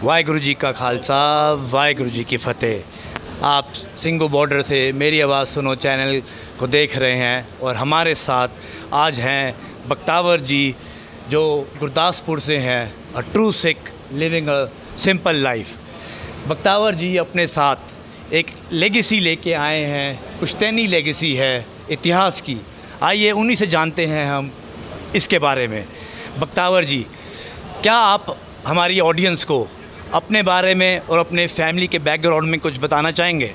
वाहिगुरु जी का खालसा, वाहिगुरु जी की फ़तेह। आप सिंगो बॉर्डर से मेरी आवाज़ सुनो चैनल को देख रहे हैं और हमारे साथ आज हैं बख्तावर जी, जो गुरदासपुर से हैं, a true Sikh living a simple life. Bakhtawar ji अपने साथ एक लेगेसी लेके आए हैं, पुश्तैनी लेगेसी है इतिहास की। आइए उन्हीं से जानते हैं हम इसके बारे में। बख्तावर जी, क्या आप हमारी ऑडियंस को अपने बारे में और अपने फैमिली के बैकग्राउंड में कुछ बताना चाहेंगे?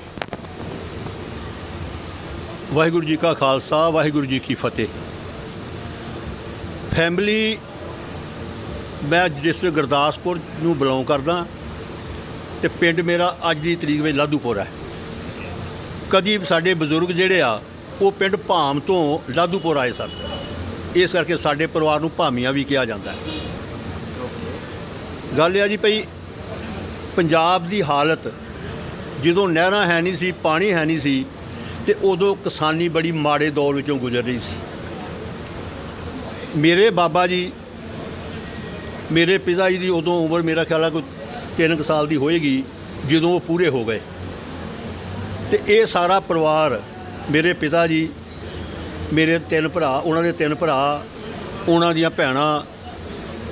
वाहिगुरु जी का खालसा, वाहिगुरु जी की फतेह। फैमिली, मैं डिस्ट्रिक्ट गुरदासपुर ਨੂੰ ਬਿਲੋਂਗ ਕਰਦਾ ਤੇ ਪਿੰਡ ਮੇਰਾ ਅੱਜ ਦੀ ਤਰੀਕ ਵਿੱਚ ਲਾਧੂਪੁਰ ਹੈ। ਕਦੀ ਸਾਡੇ ਬਜ਼ੁਰਗ ਜਿਹੜੇ ਆ ਉਹ ਪਿੰਡ ਭਾਮ ਤੋਂ ਲਾਧੂਪੁਰ ਆਏ ਸਨ, ਇਸ ਕਰਕੇ ਸਾਡੇ ਪਰਿਵਾਰ ਨੂੰ ਭਾਮੀਆਂ ਵੀ ਕਿਹਾ ਜਾਂਦਾ ਹੈ। ਗੱਲ ਇਹ ਆ ਜੀ ਭਈ, ਪੰਜਾਬ ਦੀ ਹਾਲਤ ਜਦੋਂ ਨਹਿਰਾਂ ਹੈ ਨਹੀਂ ਸੀ, ਪਾਣੀ ਹੈ ਨਹੀਂ ਸੀ, ਤੇ ਉਦੋਂ ਕਿਸਾਨੀ ਬੜੀ ਮਾੜੇ ਦੌਰ ਵਿੱਚੋਂ ਗੁਜ਼ਰ ਰਹੀ ਸੀ। ਮੇਰੇ ਬਾਬਾ ਜੀ, ਮੇਰੇ ਪਿਤਾ ਜੀ ਦੀ ਉਦੋਂ ਉਮਰ ਮੇਰਾ ਖਿਆਲ ਹੈ ਕੋਈ 3 ਸਾਲ ਦੀ ਹੋਏਗੀ ਜਦੋਂ ਉਹ ਪੂਰੇ ਹੋ ਗਏ। ਤੇ ਇਹ ਸਾਰਾ ਪਰਿਵਾਰ, ਮੇਰੇ ਪਿਤਾ ਜੀ, ਮੇਰੇ 3 ਭਰਾ, ਉਹਨਾਂ ਦੇ 3 ਭਰਾ, ਉਹਨਾਂ ਦੀਆਂ ਭੈਣਾਂ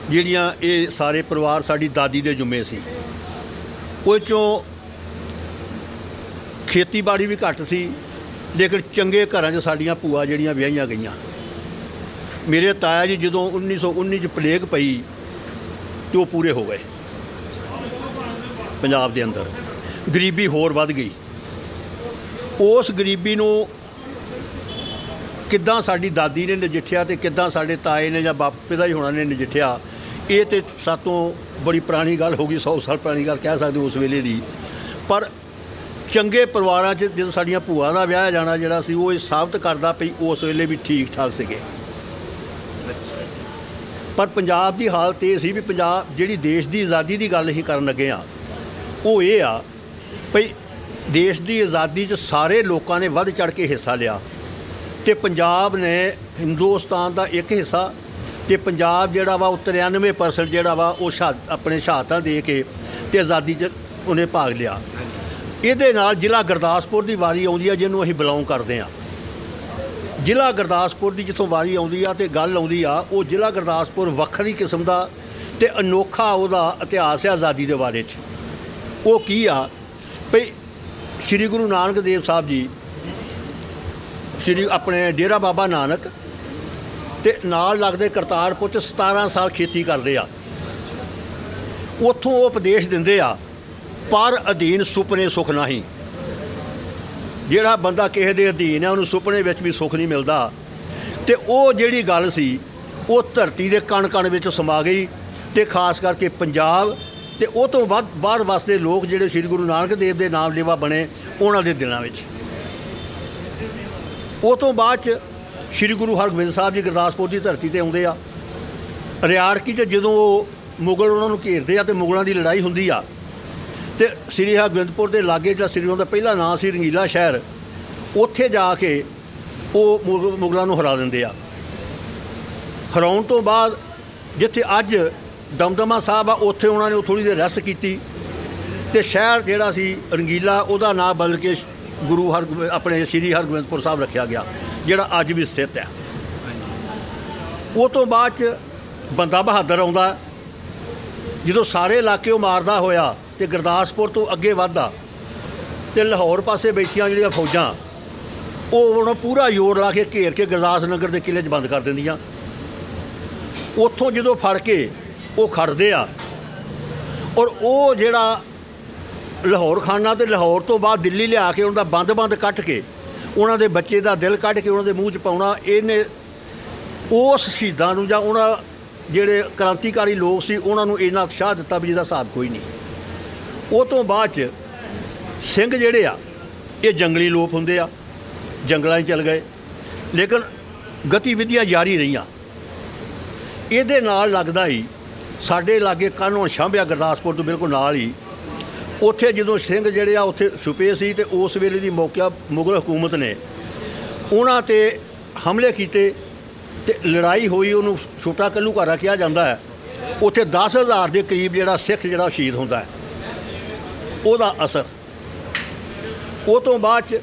ਜਿਹੜੀਆਂ, ਇਹ ਸਾਰੇ ਪਰਿਵਾਰ ਸਾਡੀ ਦਾਦੀ ਦੇ ਜੁੰਮੇ ਸੀ। ਉਹ 'ਚੋਂ ਖੇਤੀਬਾੜੀ ਵੀ ਘੱਟ ਸੀ, ਲੇਕਿਨ ਚੰਗੇ ਘਰਾਂ 'ਚ ਸਾਡੀਆਂ ਭੂਆ ਜਿਹੜੀਆਂ ਵਿਆਹੀਆਂ ਗਈਆਂ। ਮੇਰੇ ਤਾਇਆ ਜੀ ਜਦੋਂ 1919 'ਚ ਪਲੇਗ ਪਈ ਤੇ ਉਹ ਪੂਰੇ ਹੋ ਗਏ। ਪੰਜਾਬ ਦੇ ਅੰਦਰ ਗਰੀਬੀ ਹੋਰ ਵੱਧ ਗਈ। ਉਸ ਗਰੀਬੀ ਨੂੰ ਕਿੱਦਾਂ ਸਾਡੀ ਦਾਦੀ ਨੇ ਨਜਿੱਠਿਆ ਤੇ ਕਿੱਦਾਂ ਸਾਡੇ ਤਾਏ ਨੇ ਜਾਂ ਪਿਤਾ ਜੀ ਹੋਣਾ ਨੇ ਨਜਿੱਠਿਆ, ਇਹ ਤਾਂ ਸਾਤੋਂ ਬੜੀ ਪੁਰਾਣੀ ਗੱਲ ਹੋ ਗਈ, 100 ਸਾਲ ਪੁਰਾਣੀ ਗੱਲ ਕਹਿ ਸਕਦੇ ਉਸ ਵੇਲੇ ਦੀ। ਪਰ ਚੰਗੇ ਪਰਿਵਾਰਾਂ 'ਚ ਜਦੋਂ ਸਾਡੀਆਂ ਭੂਆ ਦਾ ਵਿਆਹ ਜਾਣਾ ਜਿਹੜਾ ਸੀ, ਉਹ ਇਹ ਸਾਬਤ ਕਰਦਾ ਪਈ ਉਸ ਵੇਲੇ ਵੀ ਠੀਕ ਠਾਕ ਸੀਗੇ। ਪਰ ਪੰਜਾਬ ਦੀ ਹਾਲਤ ਇਹ ਸੀ ਵੀ ਪੰਜਾਬ ਜਿਹੜੀ ਦੇਸ਼ ਦੀ ਆਜ਼ਾਦੀ ਦੀ ਗੱਲ ਅਸੀਂ ਕਰਨ ਲੱਗੇ ਹਾਂ, ਉਹ ਇਹ ਆ ਭਈ ਦੇਸ਼ ਦੀ ਆਜ਼ਾਦੀ 'ਚ ਸਾਰੇ ਲੋਕਾਂ ਨੇ ਵੱਧ ਚੜ੍ਹ ਕੇ ਹਿੱਸਾ ਲਿਆ ਤੇ ਪੰਜਾਬ ਨੇ ਹਿੰਦੁਸਤਾਨ ਦਾ ਇੱਕ ਹਿੱਸਾ, ਤੇ ਪੰਜਾਬ ਜਿਹੜਾ ਵਾ ਉਹ 93% ਜਿਹੜਾ ਵਾ ਉਹ ਆਪਣੇ ਸ਼ਹਾਦਤਾਂ ਦੇ ਕੇ ਤੇ ਆਜ਼ਾਦੀ 'ਚ ਉਹਨੇ ਭਾਗ ਲਿਆ। ਇਹਦੇ ਨਾਲ ਜ਼ਿਲ੍ਹਾ ਗੁਰਦਾਸਪੁਰ ਦੀ ਵਾਰੀ ਆਉਂਦੀ ਆ, ਜਿਹਨੂੰ ਅਸੀਂ ਬਿਲੋਂਗ ਕਰਦੇ ਹਾਂ। ਜ਼ਿਲ੍ਹਾ ਗੁਰਦਾਸਪੁਰ ਦੀ ਜਿੱਥੋਂ ਵਾਰੀ ਆਉਂਦੀ ਆ ਤੇ ਗੱਲ ਆਉਂਦੀ ਆ, ਉਹ ਜ਼ਿਲ੍ਹਾ ਗੁਰਦਾਸਪੁਰ ਵੱਖਰੀ ਕਿਸਮ ਦਾ ਤੇ ਅਨੋਖਾ ਉਹਦਾ ਇਤਿਹਾਸ ਹੈ ਆਜ਼ਾਦੀ ਦੇ ਬਾਰੇ 'ਚ। ਉਹ ਕੀ ਆ ਭਈ, ਸ਼੍ਰੀ ਗੁਰੂ ਨਾਨਕ ਦੇਵ ਸਾਹਿਬ ਜੀ, ਸ਼੍ਰੀ ਆਪਣੇ ਡੇਰਾ ਬਾਬਾ ਨਾਨਕ ਤੇ ਨਾਲ ਲੱਗਦੇ ਕਰਤਾਰਪੁਰ 'ਚ 17 ਸਾਲ ਖੇਤੀ ਕਰਦੇ ਆ। ਉੱਥੋਂ ਉਹ ਉਪਦੇਸ਼ ਦਿੰਦੇ ਆ, ਪਰ ਅਧੀਨ ਸੁਪਨੇ ਸੁੱਖ ਨਹੀਂ। ਜਿਹੜਾ ਬੰਦਾ ਕਿਸੇ ਦੇ ਅਧੀਨ ਹੈ, ਉਹਨੂੰ ਸੁਪਨੇ ਵਿੱਚ ਵੀ ਸੁੱਖ ਨਹੀਂ ਮਿਲਦਾ। ਤੇ ਉਹ ਜਿਹੜੀ ਗੱਲ ਸੀ, ਉਹ ਧਰਤੀ ਦੇ ਕਣ ਕਣ ਵਿੱਚ ਸਮਾ ਗਈ। ਤੇ ਖਾਸ ਕਰਕੇ ਪੰਜਾਬ ਤੇ ਉਹ ਤੋਂ ਵੱਧ ਬਾਹਰ ਵਸਦੇ ਲੋਕ ਜਿਹੜੇ ਸ਼੍ਰੀ ਗੁਰੂ ਨਾਨਕ ਦੇਵ ਦੇ ਨਾਮ ਲੇਵਾ ਬਣੇ, ਉਹਨਾਂ ਦੇ ਦਿਲਾਂ ਵਿੱਚ। ਉਹ ਤੋਂ ਬਾਅਦ 'ਚ ਸ਼੍ਰੀ ਗੁਰੂ ਹਰਗੋਬਿੰਦ ਸਾਹਿਬ ਜੀ ਗੁਰਦਾਸਪੁਰ ਦੀ ਧਰਤੀ 'ਤੇ ਆਉਂਦੇ ਆ। ਰਿਆੜਕੀ 'ਚ ਜਦੋਂ ਉਹ ਮੁਗਲ ਉਹਨਾਂ ਨੂੰ ਘੇਰਦੇ ਆ ਤੇ ਮੁਗਲਾਂ ਦੀ ਲੜਾਈ ਹੁੰਦੀ ਆ, ਤੇ ਸ਼੍ਰੀ ਹਰਗੋਬਿੰਦਪੁਰ ਦੇ ਲਾਗੇ ਜਿਹੜਾ ਸ਼੍ਰੀ ਉਹਨਾਂ ਦਾ ਪਹਿਲਾ ਨਾਂ ਸੀ ਰੰਗੀਲਾ ਸ਼ਹਿਰ, ਉੱਥੇ ਜਾ ਕੇ ਉਹ ਮੁਗਲਾਂ ਨੂੰ ਹਰਾ ਦਿੰਦੇ ਆ। ਹਰਾਉਣ ਤੋਂ ਬਾਅਦ ਜਿੱਥੇ ਅੱਜ ਦਮਦਮਾ ਸਾਹਿਬ ਆ, ਉੱਥੇ ਉਹਨਾਂ ਨੇ ਥੋੜ੍ਹੀ ਦੇਰ ਰੈਸਟ ਕੀਤੀ ਤੇ ਸ਼ਹਿਰ ਜਿਹੜਾ ਸੀ ਰੰਗੀਲਾ, ਉਹਦਾ ਨਾਂ ਬਦਲ ਕੇ ਗੁਰੂ ਆਪਣੇ ਸ਼੍ਰੀ ਹਰਗੋਬਿੰਦਪੁਰ ਸਾਹਿਬ ਰੱਖਿਆ ਗਿਆ, ਜਿਹੜਾ ਅੱਜ ਵੀ ਸਥਿਤ ਹੈ। ਉਹ ਤੋਂ ਬਾਅਦ 'ਚ ਬੰਦਾ ਬਹਾਦਰ ਆਉਂਦਾ। ਜਦੋਂ ਸਾਰੇ ਇਲਾਕੇ ਉਹ ਮਾਰਦਾ ਹੋਇਆ ਤੇ ਗੁਰਦਾਸਪੁਰ ਤੋਂ ਅੱਗੇ ਵੱਧਦਾ ਤੇ ਲਾਹੌਰ ਪਾਸੇ ਬੈਠੀਆਂ ਜਿਹੜੀਆਂ ਫੌਜਾਂ, ਉਹ ਹੁਣ ਪੂਰਾ ਜ਼ੋਰ ਲਾ ਕੇ ਘੇਰ ਕੇ ਗੁਰਦਾਸ ਨਗਰ ਦੇ ਕਿਲ੍ਹੇ 'ਚ ਬੰਦ ਕਰ ਦਿੰਦੀਆਂ। ਉੱਥੋਂ ਜਦੋਂ ਫੜ ਕੇ ਉਹ ਖੜਦੇ ਆ, ਔਰ ਉਹ ਜਿਹੜਾ ਲਾਹੌਰ ਖਾਨਾ ਤੇ ਲਾਹੌਰ ਤੋਂ ਬਾਅਦ ਦਿੱਲੀ ਲਿਆ ਕੇ ਉਹਨਾਂ ਦਾ ਬੰਦ ਕੱਟ ਕੇ ਉਹਨਾਂ ਦੇ ਬੱਚੇ ਦਾ ਦਿਲ ਕੱਢ ਕੇ ਉਹਨਾਂ ਦੇ ਮੂੰਹ 'ਚ ਪਾਉਣਾ, ਇਹਨੇ ਉਸ ਸ਼ਹੀਦਾਂ ਨੂੰ ਜਾਂ ਉਹਨਾਂ ਜਿਹੜੇ ਕ੍ਰਾਂਤੀਕਾਰੀ ਲੋਕ ਸੀ ਉਹਨਾਂ ਨੂੰ ਇੰਨਾ ਉਤਸ਼ਾਹ ਦਿੱਤਾ ਵੀ ਜਿਹਦਾ ਹਿਸਾਬ ਕੋਈ ਨਹੀਂ। ਉਹ ਤੋਂ ਬਾਅਦ 'ਚ ਸਿੰਘ ਜਿਹੜੇ ਆ, ਇਹ ਜੰਗਲੀ ਲੋਕ ਹੁੰਦੇ ਆ, ਜੰਗਲਾਂ 'ਚ ਚਲ ਗਏ, ਲੇਕਿਨ ਗਤੀਵਿਧੀਆਂ ਜਾਰੀ ਰਹੀਆਂ। ਇਹਦੇ ਨਾਲ ਲੱਗਦਾ ਹੀ ਸਾਡੇ ਲਾਗੇ ਕਾਨੋਂ ਛਾਂਭਿਆ, ਗੁਰਦਾਸਪੁਰ ਤੋਂ ਬਿਲਕੁਲ ਨਾਲ ਹੀ, ਉੱਥੇ ਜਦੋਂ ਸਿੰਘ ਜਿਹੜੇ ਆ ਉੱਥੇ ਛੁਪੇ ਸੀ ਤੇ ਉਸ ਵੇਲੇ ਦੀ ਮੌਕਿਆ ਮੁਗਲ ਹਕੂਮਤ ਨੇ ਉਹਨਾਂ 'ਤੇ ਹਮਲੇ ਕੀਤੇ ਤੇ ਲੜਾਈ ਹੋਈ। ਉਹਨੂੰ ਛੋਟਾ ਘੱਲੂਘਾਰਾ ਕਿਹਾ ਜਾਂਦਾ ਹੈ। ਉੱਥੇ 10,000 ਦੇ ਕਰੀਬ ਜਿਹੜਾ ਸਿੱਖ ਜਿਹੜਾ ਸ਼ਹੀਦ ਹੁੰਦਾ ਹੈ, ਉਹਦਾ ਅਸਰ। ਉਹ ਤੋਂ ਬਾਅਦ 'ਚ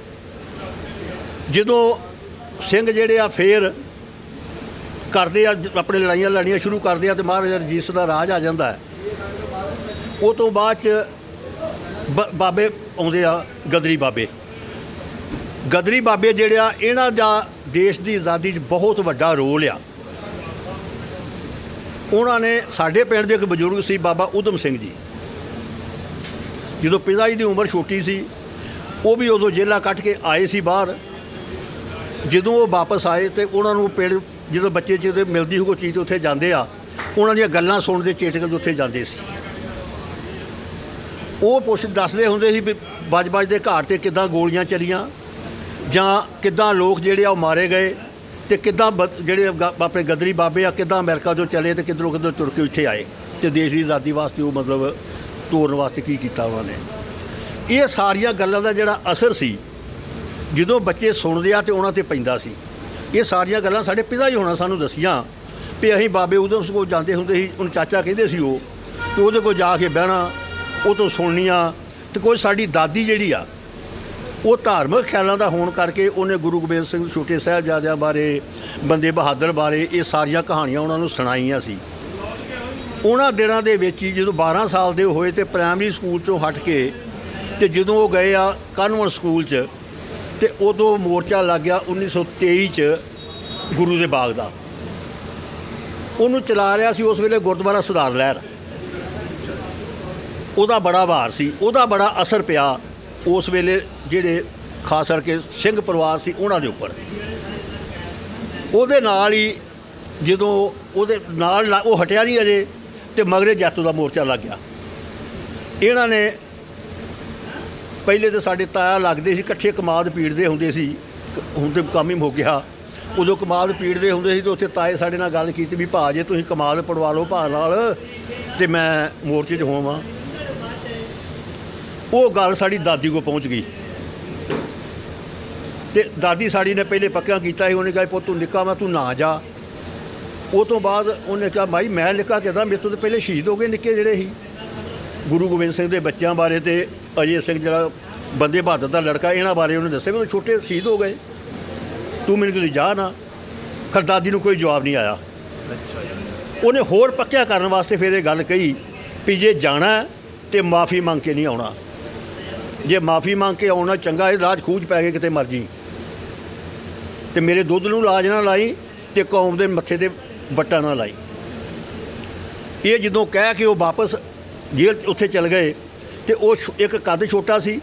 ਜਦੋਂ ਸਿੰਘ ਜਿਹੜੇ ਆ ਫੇਰ ਕਰਦੇ ਆ ਆਪਣੇ ਲੜਾਈਆਂ ਲੜਨੀਆਂ ਸ਼ੁਰੂ ਕਰਦੇ ਆ, ਤੇ ਮਹਾਰਾਜਾ ਰਣਜੀਤ ਸਿੰਘ ਦਾ ਰਾਜ ਆ ਜਾਂਦਾ ਹੈ। ਉਹ ਤੋਂ ਬਾਅਦ 'ਚ ਬਾਬੇ ਆਉਂਦੇ ਆ, ਗਦਰੀ ਬਾਬੇ। ਗਦਰੀ ਬਾਬੇ ਜਿਹੜੇ ਆ, ਇਹਨਾਂ ਦਾ ਦੇਸ਼ ਦੀ ਆਜ਼ਾਦੀ 'ਚ ਬਹੁਤ ਵੱਡਾ ਰੋਲ ਆ। ਉਹਨਾਂ ਨੇ ਸਾਡੇ ਪਿੰਡ ਦੇ ਇੱਕ ਬਜ਼ੁਰਗ ਸੀ ਬਾਬਾ ਊਧਮ ਸਿੰਘ ਜੀ, ਜਦੋਂ ਪਿਤਾ ਜੀ ਦੀ ਉਮਰ ਛੋਟੀ ਸੀ, ਉਹ ਵੀ ਉਦੋਂ ਜੇਲ੍ਹਾਂ ਕੱਟ ਕੇ ਆਏ ਸੀ ਬਾਹਰ। ਜਦੋਂ ਉਹ ਵਾਪਸ ਆਏ ਤੇ ਉਹਨਾਂ ਨੂੰ ਪਿੰਡ ਜਦੋਂ ਬੱਚੇ ਜਿਹਦੇ ਮਿਲਦੀ ਹੋਈ ਕੋਈ ਚੀਜ਼ ਉੱਥੇ ਜਾਂਦੇ ਆ, ਉਹਨਾਂ ਦੀਆਂ ਗੱਲਾਂ ਸੁਣਦੇ ਚੇਟਕ ਉੱਥੇ ਜਾਂਦੇ ਸੀ। ਉਹ ਦੱਸਦੇ ਹੁੰਦੇ ਸੀ ਵੀ ਬਜ ਦੇ ਘਾਟ 'ਤੇ ਕਿੱਦਾਂ ਗੋਲੀਆਂ ਚੱਲੀਆਂ, ਜਾਂ ਕਿੱਦਾਂ ਲੋਕ ਜਿਹੜੇ ਆ ਉਹ ਮਾਰੇ ਗਏ, ਤੇ ਕਿੱਦਾਂ ਜਿਹੜੇ ਆਪਣੇ ਗਦਰੀ ਬਾਬੇ ਆ ਕਿੱਦਾਂ ਅਮਰੀਕਾ ਤੋਂ ਚਲੇ ਤੇ ਕਿੱਧਰੋਂ ਕਿੱਧਰੋਂ ਤੁਰ ਕੇ ਇੱਥੇ ਆਏ, ਤੇ ਦੇਸ਼ ਦੀ ਆਜ਼ਾਦੀ ਵਾਸਤੇ ਉਹ ਮਤਲਬ ਤੋਰਨ ਵਾਸਤੇ ਕੀ ਕੀਤਾ ਉਹਨਾਂ ਨੇ। ਇਹ ਸਾਰੀਆਂ ਗੱਲਾਂ ਦਾ ਜਿਹੜਾ ਅਸਰ ਸੀ, ਜਦੋਂ ਬੱਚੇ ਸੁਣਦੇ ਆ ਤੇ ਉਹਨਾਂ 'ਤੇ ਪੈਂਦਾ ਸੀ। ਇਹ ਸਾਰੀਆਂ ਗੱਲਾਂ ਸਾਡੇ ਪਿਤਾ ਜੀ ਹੋਣਾ ਸਾਨੂੰ ਦੱਸੀਆਂ ਵੀ ਅਸੀਂ ਬਾਬੇ ਊਧਮ ਸਿੰਘ ਕੋਲ ਜਾਂਦੇ ਹੁੰਦੇ ਸੀ। ਉਹਨੂੰ ਚਾਚਾ ਕਹਿੰਦੇ ਸੀ ਉਹ, ਤੇ ਉਹਦੇ ਕੋਲ ਜਾ ਕੇ ਬਹਿਣਾ, ਉਹ ਤੋਂ ਸੁਣਨੀਆਂ। ਤੇ ਕੋਈ ਸਾਡੀ ਦਾਦੀ ਜਿਹੜੀ ਆ, ਉਹ ਧਾਰਮਿਕ ਖਿਆਲਾਂ ਦਾ ਹੋਣ ਕਰਕੇ ਉਹਨੇ ਗੁਰੂ ਗੋਬਿੰਦ ਸਿੰਘ ਛੋਟੇ ਸਾਹਿਬਜ਼ਾਦਿਆਂ ਬਾਰੇ, ਬੰਦੇ ਬਹਾਦਰ ਬਾਰੇ ਇਹ ਸਾਰੀਆਂ ਕਹਾਣੀਆਂ ਉਹਨਾਂ ਨੂੰ ਸੁਣਾਈਆਂ ਸੀ। ਉਹਨਾਂ ਦਿਨਾਂ ਦੇ ਵਿੱਚ ਹੀ ਜਦੋਂ 12 ਸਾਲ ਦੇ ਹੋਏ ਤੇ ਪ੍ਰਾਇਮਰੀ ਸਕੂਲ 'ਚੋਂ ਹਟ ਕੇ ਤੇ ਜਦੋਂ ਉਹ ਗਏ ਆ ਕਨਵੈਂਟ ਸਕੂਲ 'ਚ, ਤੇ ਉਦੋਂ ਮੋਰਚਾ ਲੱਗ ਗਿਆ 1923 'ਚ ਗੁਰੂ ਦੇ ਬਾਗ ਦਾ। ਉਹਨੂੰ ਚਲਾ ਰਿਹਾ ਸੀ ਉਸ ਵੇਲੇ ਗੁਰਦੁਆਰਾ ਸੁਧਾਰ ਲਹਿਰ। ਉਹਦਾ ਬੜਾ ਭਾਰ ਸੀ, ਉਹਦਾ ਬੜਾ ਅਸਰ ਪਿਆ ਉਸ ਵੇਲੇ ਜਿਹੜੇ ਖਾਸ ਕਰਕੇ ਸਿੰਘ ਪਰਿਵਾਰ ਸੀ ਉਹਨਾਂ ਦੇ ਉੱਪਰ। ਉਹਦੇ ਨਾਲ ਹੀ ਜਦੋਂ ਉਹਦੇ ਨਾਲ ਉਹ ਹਟਿਆ ਨਹੀਂ ਅਜੇ, ਤੇ ਮਗਰੇ ਜੈਤੋ ਦਾ ਮੋਰਚਾ ਲੱਗ ਗਿਆ। ਇਹਨਾਂ ਨੇ ਪਹਿਲੇ ਤਾਂ ਸਾਡੇ ਤਾਇਆ ਲੱਗਦੇ ਸੀ, ਇਕੱਠੇ ਕਮਾਦ ਪੀੜਦੇ ਹੁੰਦੇ ਸੀ। ਹੁਣ ਤਾਂ ਕੰਮ ਹੀ ਮੁੱਕ ਗਿਆ। ਉਦੋਂ ਕਮਾਦ ਪੀੜਦੇ ਹੁੰਦੇ ਸੀ ਤੇ ਉੱਥੇ ਤਾਏ ਸਾਡੇ ਨਾਲ ਗੱਲ ਕੀਤੀ ਵੀ ਭਾ ਜੇ ਤੁਸੀਂ ਕਮਾਦ ਪੜਵਾ ਲਓ ਭਾ ਨਾਲ, ਤੇ ਮੈਂ ਮੋਰਚੇ 'ਚ ਹੋਵਾਂ। ਉਹ ਗੱਲ ਸਾਡੀ ਦਾਦੀ ਕੋਲ ਪਹੁੰਚ ਗਈ, ਤੇ ਦਾਦੀ ਸਾਡੀ ਨੇ ਪਹਿਲੇ ਪੱਕਿਆਂ ਕੀਤਾ ਸੀ। ਉਹਨੇ ਕਿਹਾ ਪੁੱਤ ਤੂੰ ਨਿੱਕਾ ਵਾ, ਤੂੰ ਨਾ ਜਾ। ਉਹ ਤੋਂ ਬਾਅਦ ਉਹਨੇ ਕਿਹਾ ਮਾਈ ਮੈਂ ਨਿੱਕਾ ਕਿੱਦਾਂ, ਮੇਰੇ ਤੋਂ ਤਾਂ ਪਹਿਲੇ ਸ਼ਹੀਦ ਹੋ ਗਏ ਨਿੱਕੇ ਜਿਹੜੇ ਸੀ। ਗੁਰੂ ਗੋਬਿੰਦ ਸਿੰਘ ਦੇ ਬੱਚਿਆਂ ਬਾਰੇ ਤੇ ਅਜੇ ਸਿੰਘ ਜਿਹੜਾ ਬੰਦੇ ਬਹਾਦਰ ਦਾ ਲੜਕਾ, ਇਹਨਾਂ ਬਾਰੇ ਉਹਨੇ ਦੱਸਿਆ ਵੀ ਉਹ ਛੋਟੇ ਸ਼ਹੀਦ ਹੋ ਗਏ, ਤੂੰ ਮੈਨੂੰ ਕਿਤੇ ਜਾ ਨਾ। ਖਰ ਦਾਦੀ ਨੂੰ ਕੋਈ ਜਵਾਬ ਨਹੀਂ ਆਇਆ। ਉਹਨੇ ਹੋਰ ਪੱਕਿਆ ਕਰਨ ਵਾਸਤੇ ਫਿਰ ਇਹ ਗੱਲ ਕਹੀ ਵੀ ਜੇ ਜਾਣਾ ਤੇ ਮਾਫੀ ਮੰਗ ਕੇ ਨਹੀਂ ਆਉਣਾ। ਜੇ ਮਾਫੀ ਮੰਗ ਕੇ ਆਉਣਾ ਚੰਗਾ, ਇਹ ਰਾਜ ਖੂਜ ਪੈ ਗਏ ਕਿਤੇ ਮਰਜੀ, ਤੇ ਮੇਰੇ ਦੁੱਧ ਨੂੰ ਲਾਜ ਨਾ ਲਾਈ ਤੇ ਕੌਮ ਦੇ ਮੱਥੇ 'ਤੇ ਵੱਟਾਂ ਨਾ ਲਾਈ। ਇਹ ਜਦੋਂ ਕਹਿ ਕੇ ਉਹ ਵਾਪਸ ਜੇਲ੍ਹ ਉੱਥੇ ਚਲ ਗਏ, ਤੇ ਉਹ ਇੱਕ ਕੱਦ ਛੋਟਾ ਸੀ,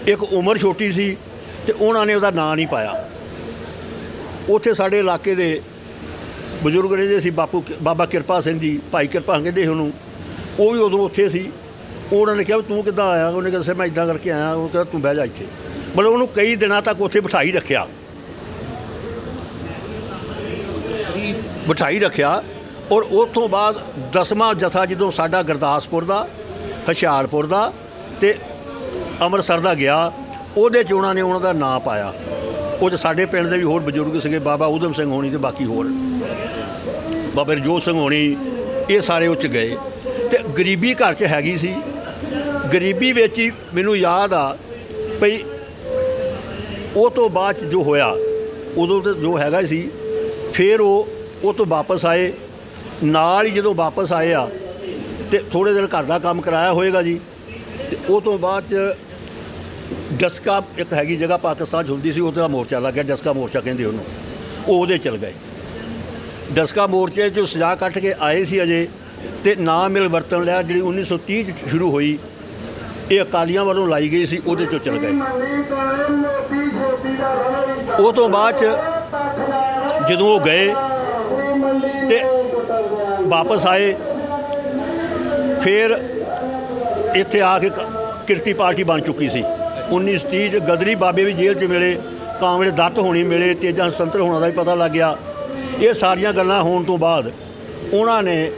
ਇੱਕ ਉਮਰ ਛੋਟੀ ਸੀ, ਤੇ ਉਹਨਾਂ ਨੇ ਉਹਦਾ ਨਾਂ ਨਹੀਂ ਪਾਇਆ। ਉੱਥੇ ਸਾਡੇ ਇਲਾਕੇ ਦੇ ਬਜ਼ੁਰਗ ਰਹਿੰਦੇ ਸੀ, ਬਾਬਾ ਕਿਰਪਾ ਸਿੰਘ ਜੀ, ਭਾਈ ਕਿਰਪਾ ਕਹਿੰਦੇ ਸੀ ਉਹਨੂੰ, ਉਹ ਵੀ ਉਦੋਂ ਉੱਥੇ ਸੀ। ਉਹਨਾਂ ਨੇ ਕਿਹਾ ਤੂੰ ਕਿੱਦਾਂ ਆਇਆ? ਉਹਨੇ ਕਿਹਾ ਸਰ ਮੈਂ ਇੱਦਾਂ ਕਰਕੇ ਆਇਆ। ਉਹ ਕਹਿੰਦਾ ਤੂੰ ਬਹਿ ਜਾ ਇੱਥੇ। ਮਤਲਬ ਉਹਨੂੰ ਕਈ ਦਿਨਾਂ ਤੱਕ ਉੱਥੇ ਬਿਠਾਈ ਰੱਖਿਆ। ਔਰ ਉਸ ਤੋਂ ਬਾਅਦ 10ਵਾਂ ਜਥਾ ਜਦੋਂ ਸਾਡਾ ਗੁਰਦਾਸਪੁਰ ਦਾ, ਹੁਸ਼ਿਆਰਪੁਰ ਦਾ ਤੇ ਅੰਮ੍ਰਿਤਸਰ ਦਾ ਗਿਆ, ਉਹਦੇ 'ਚ ਉਹਨਾਂ ਨੇ ਉਹਨਾਂ ਦਾ ਨਾਂ ਪਾਇਆ। ਉਹ 'ਚ ਸਾਡੇ ਪਿੰਡ ਦੇ ਵੀ ਹੋਰ ਬਜ਼ੁਰਗ ਸੀਗੇ, ਬਾਬਾ ਊਧਮ ਸਿੰਘ ਹੋਣੀ ਤੇ ਬਾਕੀ ਹੋਰ ਬਾਬਾ ਰਜੋਤ ਸਿੰਘ ਹੋਣੀ, ਇਹ ਸਾਰੇ ਉਹ 'ਚ ਗਏ। ਤੇ ਗਰੀਬੀ ਘਰ 'ਚ ਹੈਗੀ ਸੀ। ਗਰੀਬੀ ਵਿੱਚ ਹੀ ਮੈਨੂੰ ਯਾਦ ਆ ਭਈ ਉਹ ਤੋਂ ਬਾਅਦ 'ਚ ਜੋ ਹੋਇਆ, ਉਦੋਂ ਤੇ ਜੋ ਹੈਗਾ ਸੀ, ਫਿਰ ਉਹ ਤੋਂ ਵਾਪਸ ਆਏ। ਨਾਲ ਹੀ ਜਦੋਂ ਵਾਪਸ ਆਏ ਆ ਤੇ ਥੋੜ੍ਹੇ ਦਿਨ ਘਰ ਦਾ ਕੰਮ ਕਰਾਇਆ ਹੋਏਗਾ ਜੀ, ਤੇ ਉਹ ਤੋਂ ਬਾਅਦ 'ਚ ਡਸਕਾ ਇੱਕ ਹੈਗੀ ਜਗ੍ਹਾ ਪਾਕਿਸਤਾਨ 'ਚ ਹੁੰਦੀ ਸੀ, ਉਹਦਾ ਮੋਰਚਾ ਲੱਗ ਗਿਆ, ਡਸਕਾ ਮੋਰਚਾ ਕਹਿੰਦੇ ਉਹਨੂੰ। ਉਹ ਉਹਦੇ ਚਲ ਗਏ। ਡਸਕਾ ਮੋਰਚੇ 'ਚ ਸਜ਼ਾ ਕੱਟ ਕੇ ਆਏ ਸੀ ਅਜੇ, ਤੇ ਨਾ ਮਿਲ ਵਰਤਣ ਲਿਆ ਜਿਹੜੀ 1930 'ਚ ਸ਼ੁਰੂ ਹੋਈ, ਇਹ ਅਕਾਲੀਆਂ ਵੱਲੋਂ ਲਾਈ ਗਈ ਸੀ, ਉਹਦੇ 'ਚੋਂ ਚਲ ਗਏ। ਉਹ ਤੋਂ ਬਾਅਦ 'ਚ ਜਦੋਂ ਉਹ ਗਏ ਤੇ ਵਾਪਸ ਆਏ, ਫਿਰ ਇੱਥੇ ਆ ਕੇ ਕਿਰਤੀ ਪਾਰਟੀ ਬਣ ਚੁੱਕੀ ਸੀ। 1930 'ਚ ਗਦਰੀ ਬਾਬੇ ਵੀ ਜੇਲ੍ਹ 'ਚ ਮਿਲੇ, ਕਾਂਗੜੇ ਦੱਤ ਹੋਣੀ ਮਿਲੇ, ਤੇਜਾ ਸੰਤਰ ਹੋਣਾ ਦਾ ਵੀ ਪਤਾ ਲੱਗ ਗਿਆ। ਇਹ ਸਾਰੀਆਂ ਗੱਲਾਂ ਹੋਣ ਤੋਂ ਬਾਅਦ ਉਹਨਾਂ ਨੇ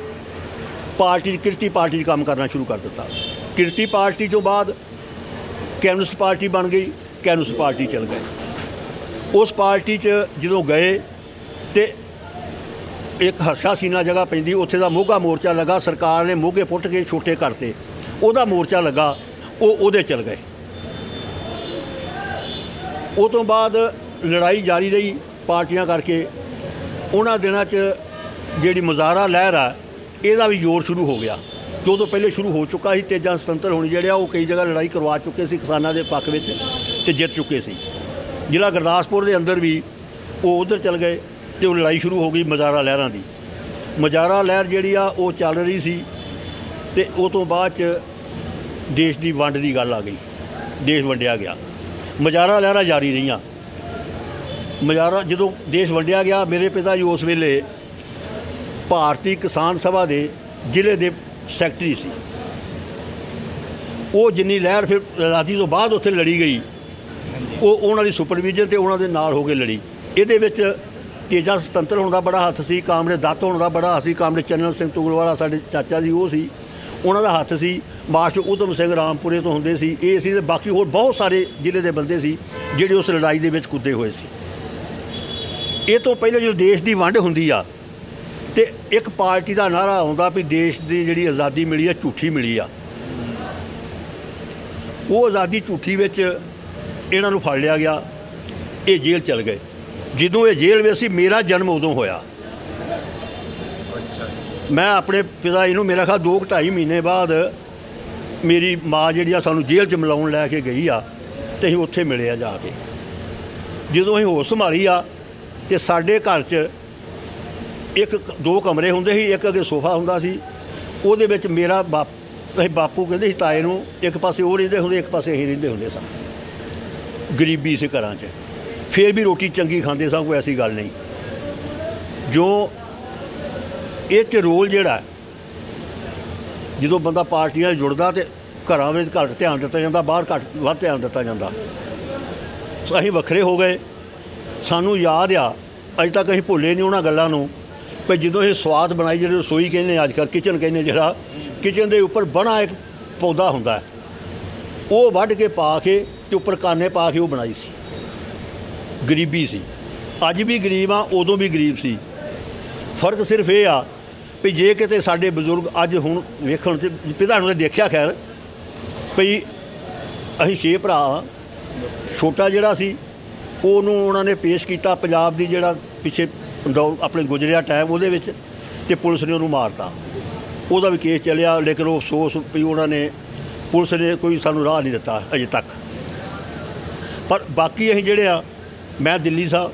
ਕਿਰਤੀ ਪਾਰਟੀ 'ਚ ਕੰਮ ਕਰਨਾ ਸ਼ੁਰੂ ਕਰ ਦਿੱਤਾ। ਕਿਰਤੀ ਪਾਰਟੀ ਤੋਂ ਬਾਅਦ ਕੈਮਿਊਨਿਸਟ ਪਾਰਟੀ ਬਣ ਗਈ, ਕੈਮਿਊਨਿਸਟ ਪਾਰਟੀ ਚਲ ਗਏ। उस पार्टी च जो गए तो एक हर्षा सीना जगह पैंदी, उत्थे दा मोगा मोर्चा लगा, सरकार ने मोगे पुट के छोटे करते, उहदा मोर्चा लगा, वो उहदे चल गए। उस तो बाद लड़ाई जारी रही पार्टियां करके। उन्हां दिनां च जिहड़ी मुजाहरा लहर आ इहदा भी जोर शुरू हो गया, जो तो पहले शुरू हो चुका सी। तेजां सुतंतर होनी जिहड़े वो कई जगह लड़ाई करवा चुके सी किसानां दे पक्ष विच ते जित चुके सी। जिला गुरदासपुर के अंदर भी वो उधर चल गए तो लड़ाई शुरू हो गई मुजाहरा लहरां दी। मुजाहरा लहर जिहड़ी आ वो चल रही सी ते उस तो बाद च देश की वंड की गल आ गई, देश वंडिया गया। मुजाहरा लहरां जारी रहियां। मुजाहरा जो देश वंडिया गया, मेरे पिता जी उस वेले भारतीय किसान सभा के जिले के सैकटरी सी। वो जिन्नी लहर फिर आज़ादी तो बाद उत्थे लड़ी गई, वो उन्होंने सुपरविजन ते उन्होंने नाल हो के लड़ी। ये तेजा सुतंतर होने का बड़ा हत्थ सी, कामरेड दत्त होने का बड़ा हत्थ सी, कामरेड चरण सिंह तुगलवाला साडे चाचा जी वो सी, उन्होंने हत्थ सी। मास्टर उधम सिंह रामपुरे तो होंदे सी, ये सी, बाकी होर बहुत सारे जिले के बंदे सी जिहड़े उस लड़ाई दे विच कुद्दे हुए सी। ये तो पहले जो देश की वंड हुंदी आ ते एक पार्टी का नारा आउंदा भी देश की जिहड़ी आज़ादी मिली है झूठी मिली आ। वो आज़ादी झूठी विच इन्हां नूं फड़ लिया गया, ये जेल चल गए। ਜਦੋਂ ਇਹ ਜੇਲ੍ਹ ਵਿੱਚ ਸੀ ਮੇਰਾ ਜਨਮ ਉਦੋਂ ਹੋਇਆ। मैं अपने पिता जी ਨੂੰ मेरा ख्याल 2-2.5 महीने बाद मेरी माँ ਜਿਹੜੀ ਆ ਸਾਨੂੰ ਜੇਲ੍ਹ 'ਚ ਮਿਲਾਉਣ ਲੈ ਕੇ ਗਈ ਆ ਤੇ ਅਸੀਂ ਉੱਥੇ ਮਿਲੇ ਆ ਜਾ ਕੇ। ਜਦੋਂ ਅਸੀਂ ਹੋਸ਼ ਸੰਭਾਲੀ ਆ ਤੇ ਸਾਡੇ ਘਰ 'ਚ ਇੱਕ 2 ਕਮਰੇ ਹੁੰਦੇ ਸੀ, ਇੱਕ ਅੱਗੇ ਸੋਫਾ ਹੁੰਦਾ ਸੀ, ਉਹਦੇ ਵਿੱਚ ਮੇਰਾ ਅਸੀਂ ਬਾਪੂ ਕਹਿੰਦੇ ਸੀ ਤਾਏ ਨੂੰ, ਇੱਕ ਪਾਸੇ ਉਹ ਰਹਿੰਦੇ ਹੁੰਦੇ, ਇੱਕ ਪਾਸੇ ਅਸੀਂ ਰਹਿੰਦੇ ਹੁੰਦੇ ਸਾਂ। ਗਰੀਬੀ ਸੀ ਘਰਾਂ 'ਚ, फिर भी रोटी चंगी खाते सा, कोई ऐसी गल नहीं। जो एक रोल जिहड़ा जो बंदा पार्टियां जुड़दा तो घरां विच घट ध्यान दिता जाता, बाहर घट वध ध्यान दिता जाता। असीं वखरे हो गए। सानू याद आ अज तक असीं भुल्ले नहीं उन्हां गल्लां नूं भी जदों ये स्वाद बनाई, जिहड़ी रसोई कहने अजकल किचन कहने, जिहड़ा किचन के उपर बना एक पौधा हुंदा वो वढ के पा के ते उपर काने पा के वो बनाई सी। गरीबी सी, अज भी गरीब हाँ, उदों भी गरीब सी। फर्क सिर्फ ये आ भी जे किते साडे बजुर्ग अज हुण वेखण ते पिता ने देखिया, खैर भई असीं 6 भरा, छोटा जिहड़ा सी ਉਹਨੂੰ ਉਹਨਾਂ ਨੇ ਪੇਸ਼ ਕੀਤਾ ਪੰਜਾਬ ਦੀ ਜਿਹੜਾ ਪਿੱਛੇ ਆਪਣੇ ਗੁਜ਼ਰਿਆ ਟਾਈਮ ਉਹਦੇ ਵਿੱਚ, ਤੇ ਪੁਲਿਸ ਨੇ ਉਹਨੂੰ ਮਾਰਤਾ। ਉਹਦਾ ਵੀ ਕੇਸ ਚੱਲਿਆ, ਲੇਕਿਨ ਉਹ ਅਫਸੋਸ ਵੀ ਉਹਨਾਂ ਨੇ ਪੁਲਿਸ ਨੇ ਕੋਈ ਸਾਨੂੰ ਰਾਹ ਨਹੀਂ ਦਿੱਤਾ ਅਜੇ ਤੱਕ। ਪਰ ਬਾਕੀ ਅਸੀਂ ਜਿਹੜੇ ਆ, ਮੈਂ ਦਿੱਲੀ ਸਾਂ,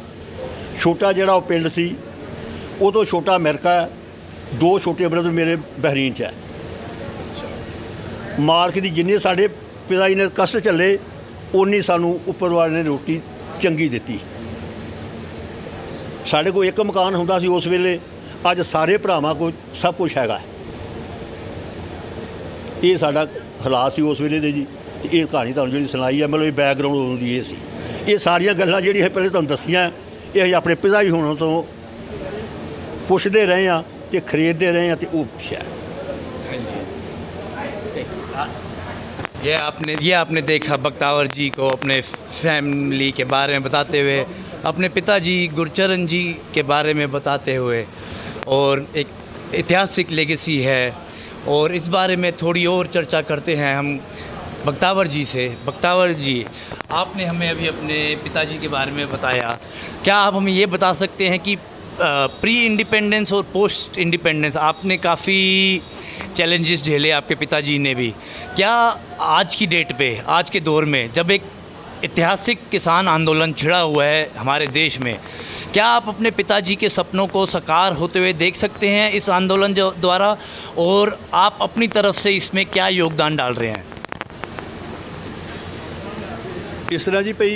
ਛੋਟਾ ਜਿਹੜਾ ਉਹ ਪਿੰਡ ਸੀ, ਉਹ ਤੋਂ ਛੋਟਾ ਅਮਰੀਕਾ ਹੈ, 2 ਛੋਟੇ ਬ੍ਰਦਰ ਮੇਰੇ ਬਹਿਰੀਨ 'ਚ ਹੈ। ਮਾਰਕ ਦੀ ਜਿੰਨੇ ਸਾਡੇ ਪਿਤਾ ਜੀ ਨੇ ਕਸ਼ਟ ਝੱਲੇ, ਉਨੀ ਸਾਨੂੰ ਉੱਪਰ ਵਾਲੇ ਨੇ ਰੋਟੀ ਚੰਗੀ ਦਿੱਤੀ। ਸਾਡੇ ਕੋਲ ਇੱਕ ਮਕਾਨ ਹੁੰਦਾ ਸੀ ਉਸ ਵੇਲੇ, ਅੱਜ ਸਾਰੇ ਭਰਾਵਾਂ ਕੋਲ ਸਭ ਕੁਛ ਹੈਗਾ। ਇਹ ਸਾਡਾ ਹਾਲਾਤ ਸੀ ਉਸ ਵੇਲੇ ਦੇ ਜੀ। ਇਹ ਕਹਾਣੀ ਤੁਹਾਨੂੰ ਜਿਹੜੀ ਸੁਣਾਈ ਹੈ, ਮਤਲਬ ਇਹ ਬੈਕਗਰਾਊਂਡ ਉਦੋਂ ਦੀ ਇਹ ਸੀ। ਇਹ ਸਾਰੀਆਂ ਗੱਲਾਂ ਜਿਹੜੀਆਂ ਪਹਿਲੇ ਤੁਹਾਨੂੰ ਦੱਸੀਆਂ, ਇਹ ਅਸੀਂ ਆਪਣੇ ਪਿਤਾ ਜੀ ਹੋਣਾ ਤੋਂ ਪੁੱਛਦੇ ਰਹੇ ਹਾਂ ਅਤੇ ਖਰੀਦਦੇ ਰਹੇ ਹਾਂ ਅਤੇ ਉਹ ਪੁੱਛਿਆ। ये आपने देखा बख्तावर जी को अपने फैमिली के बारे में बताते हुए, अपने पिताजी गुरचरण जी के बारे में बताते हुए, और एक ऐतिहासिक लेगेसी है। और इस बारे में थोड़ी और चर्चा करते हैं हम बख्तावर जी से। बख्तावर जी, आपने हमें अभी अपने पिताजी के बारे में बताया, क्या आप हमें ये बता सकते हैं कि प्री इंडिपेंडेंस और पोस्ट इंडिपेंडेंस आपने काफ़ी चैलेंजेस झेले, आपके पिताजी ने भी, क्या आज की डेट पे, आज के दौर में जब एक ऐतिहासिक किसान आंदोलन छिड़ा हुआ है हमारे देश में, क्या आप अपने पिताजी के सपनों को साकार होते हुए देख सकते हैं इस आंदोलन द्वारा, और आप अपनी तरफ से इसमें क्या योगदान डाल रहे हैं? इस तरह जी भई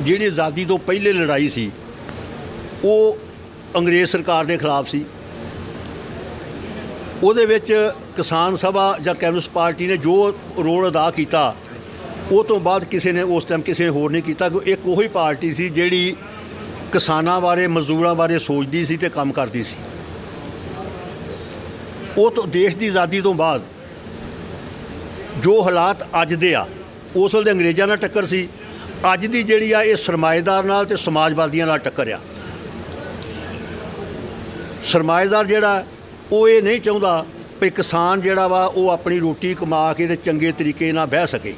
जिहड़ी आज़ादी तो पहले लड़ाई सी वो अंग्रेज़ सरकार के खिलाफ सी। ਉਹਦੇ ਵਿੱਚ ਕਿਸਾਨ ਸਭਾ ਜਾਂ ਕੈਮਿਸਟ ਪਾਰਟੀ ਨੇ ਜੋ ਰੋਲ ਅਦਾ ਕੀਤਾ, ਉਹ ਤੋਂ ਬਾਅਦ ਕਿਸੇ ਨੇ ਉਸ ਟਾਈਮ ਕਿਸੇ ਹੋਰ ਨਹੀਂ ਕੀਤਾ, ਕਿ ਇੱਕ ਉਹੀ ਪਾਰਟੀ ਸੀ ਜਿਹੜੀ ਕਿਸਾਨਾਂ ਬਾਰੇ, ਮਜ਼ਦੂਰਾਂ ਬਾਰੇ ਸੋਚਦੀ ਸੀ ਤੇ ਕੰਮ ਕਰਦੀ ਸੀ। ਉਹ ਤੋਂ ਦੇਸ਼ ਦੀ ਆਜ਼ਾਦੀ ਤੋਂ ਬਾਅਦ ਜੋ ਹਾਲਾਤ ਅੱਜ ਦੇ ਆ, ਉਸ ਵੇਲੇ ਅੰਗਰੇਜ਼ਾਂ ਨਾਲ ਟੱਕਰ ਸੀ, ਅੱਜ ਦੀ ਜਿਹੜੀ ਆ ਇਹ ਸਰਮਾਏਦਾਰ ਨਾਲ ਤੇ ਸਮਾਜਵਾਦੀਆਂ ਨਾਲ ਟੱਕਰ ਆ। ਸਰਮਾਏਦਾਰ ਜਿਹੜਾ ਉਹ ਇਹ ਨਹੀਂ ਚਾਹੁੰਦਾ ਵੀ ਕਿਸਾਨ ਜਿਹੜਾ ਵਾ ਉਹ ਆਪਣੀ ਰੋਟੀ ਕਮਾ ਕੇ ਤੇ ਚੰਗੇ ਤਰੀਕੇ ਨਾਲ ਬਹਿ ਸਕੇ,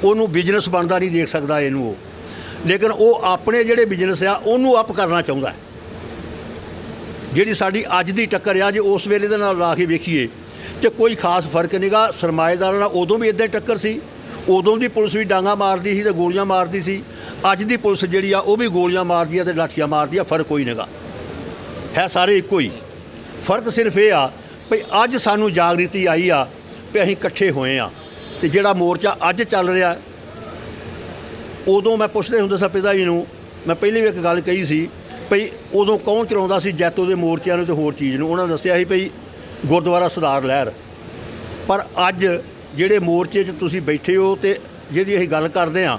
ਉਹਨੂੰ ਬਿਜ਼ਨਸ ਬਣਦਾ ਨਹੀਂ ਦੇਖ ਸਕਦਾ ਇਹਨੂੰ ਉਹ, ਲੇਕਿਨ ਉਹ ਆਪਣੇ ਜਿਹੜੇ ਬਿਜ਼ਨਸ ਆ ਉਹਨੂੰ ਅਪ ਕਰਨਾ ਚਾਹੁੰਦਾ। ਜਿਹੜੀ ਸਾਡੀ ਅੱਜ ਦੀ ਟੱਕਰ ਆ ਜੇ ਉਸ ਵੇਲੇ ਦੇ ਨਾਲ ਲਾ ਕੇ ਵੇਖੀਏ ਤੇ ਕੋਈ ਖਾਸ ਫਰਕ ਨਹੀਂਗਾ। ਸਰਮਾਏਦਾਰਾਂ ਨਾਲ ਉਦੋਂ ਵੀ ਇੱਦਾਂ ਹੀ ਟੱਕਰ ਸੀ, ਉਦੋਂ ਦੀ ਪੁਲਿਸ ਵੀ ਡਾਂਗਾ ਮਾਰਦੀ ਸੀ ਤੇ ਗੋਲੀਆਂ ਮਾਰਦੀ ਸੀ, ਅੱਜ ਦੀ ਪੁਲਿਸ ਜਿਹੜੀ ਆ ਉਹ ਵੀ ਗੋਲੀਆਂ ਮਾਰਦੀ ਆ ਤੇ ਲਾਠੀਆਂ ਮਾਰਦੀ ਆ, ਫਰਕ ਕੋਈ ਨਹੀਂਗਾ, ਹੈ ਸਾਰੇ ਇੱਕੋ ਹੀ। ਫਰਕ ਸਿਰਫ ਇਹ ਆ ਵੀ ਅੱਜ ਸਾਨੂੰ ਜਾਗ੍ਰਿਤੀ ਆਈ ਆ ਵੀ ਅਸੀਂ ਇਕੱਠੇ ਹੋਏ ਆ, ਤੇ ਜਿਹੜਾ ਮੋਰਚਾ ਅੱਜ ਚੱਲ ਰਿਹਾ, ਉਦੋਂ ਮੈਂ ਪੁੱਛਦੇ ਹੁੰਦੇ ਸਾਂ ਪਿਤਾ ਜੀ ਨੂੰ, ਮੈਂ ਪਹਿਲੀ ਵੀ ਇੱਕ ਗੱਲ ਕਹੀ ਸੀ ਭਈ ਉਦੋਂ ਕੌਣ ਚਲਾਉਂਦਾ ਸੀ ਜੈਤੋ ਦੇ ਮੋਰਚਿਆਂ ਨੂੰ ਤੇ ਹੋਰ ਚੀਜ਼ ਨੂੰ, ਉਹਨਾਂ ਨੇ ਦੱਸਿਆ ਸੀ ਭਈ ਗੁਰਦੁਆਰਾ ਸਰਦਾਰ ਲਹਿਰ। ਪਰ ਅੱਜ ਜਿਹੜੇ ਮੋਰਚੇ 'ਚ ਤੁਸੀਂ ਬੈਠੇ ਹੋ ਤੇ ਜਿਹਦੀ ਅਸੀਂ ਗੱਲ ਕਰਦੇ ਹਾਂ,